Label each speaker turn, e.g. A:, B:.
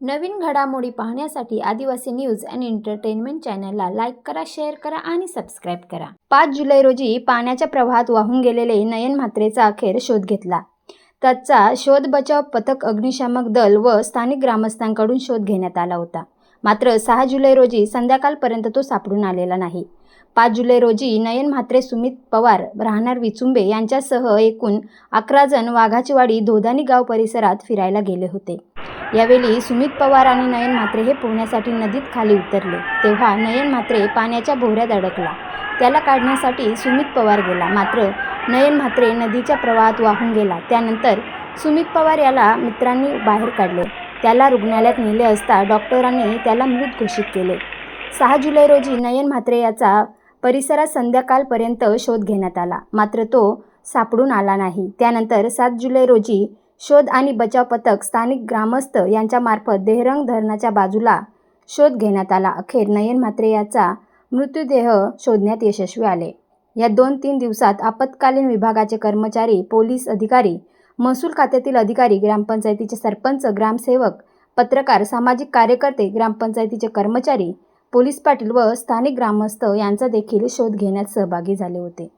A: नवीन घडामोडी पाहण्यासाठी आदिवासी न्यूज अँड एंटरटेनमेंट चॅनलला लाईक करा, शेअर करा आणि सबस्क्राईब करा। 5 जुलै रोजी पाण्याच्या प्रवाहात वाहून गेलेले नयन म्हात्रेचा अखेर शोध घेतला। त्याचा शोध बचाव पथक, अग्निशामक दल व स्थानिक ग्रामस्थांकडून शोध घेण्यात आला होता। मात्र 6 जुलै रोजी संध्याकाळपर्यंत तो सापडून आलेला नाही। 5 जुलै रोजी नयन म्हात्रे, सुमित पवार राहणार विचुंबे यांच्यासह एकूण 11 जण वाघाचीवाडी धोदानी गाव परिसरात फिरायला गेले होते। यावेळी सुमित पवार आणि नयन म्हात्रे हे पोहण्यासाठी नदीत खाली उतरले, तेव्हा नयन म्हात्रे पाण्याच्या भोवऱ्यात अडकला। त्याला काढण्यासाठी सुमित पवार गेला, मात्र नयन म्हात्रे नदीच्या प्रवाहात वाहून गेला। त्यानंतर सुमित पवार याला मित्रांनी बाहेर काढले, त्याला रुग्णालयात नेले असता डॉक्टरांनी त्याला मृत घोषित केले। 6 जुलै रोजी नयन म्हात्रे याचा परिसरात संध्याकाळपर्यंत शोध घेण्यात आला, मात्र तो सापडून आला नाही। त्यानंतर 7 जुलै रोजी शोध आणि बचाव पथक, स्थानिक ग्रामस्थ यांच्यामार्फत देहरंग धरणाच्या बाजूला शोध घेण्यात आला। अखेर नयन म्हात्रे याचा मृतदेह शोधण्यात यशस्वी आले। या 2-3 दिवसात आपत्कालीन विभागाचे कर्मचारी, पोलीस अधिकारी, महसूल खात्यातील अधिकारी, ग्रामपंचायतीचे सरपंच, ग्रामसेवक, पत्रकार, सामाजिक कार्यकर्ते, ग्रामपंचायतीचे कर्मचारी, पोलीस पाटील व स्थानिक ग्रामस्थ यांचा देखील शोध घेण्यात सहभागी झाले होते।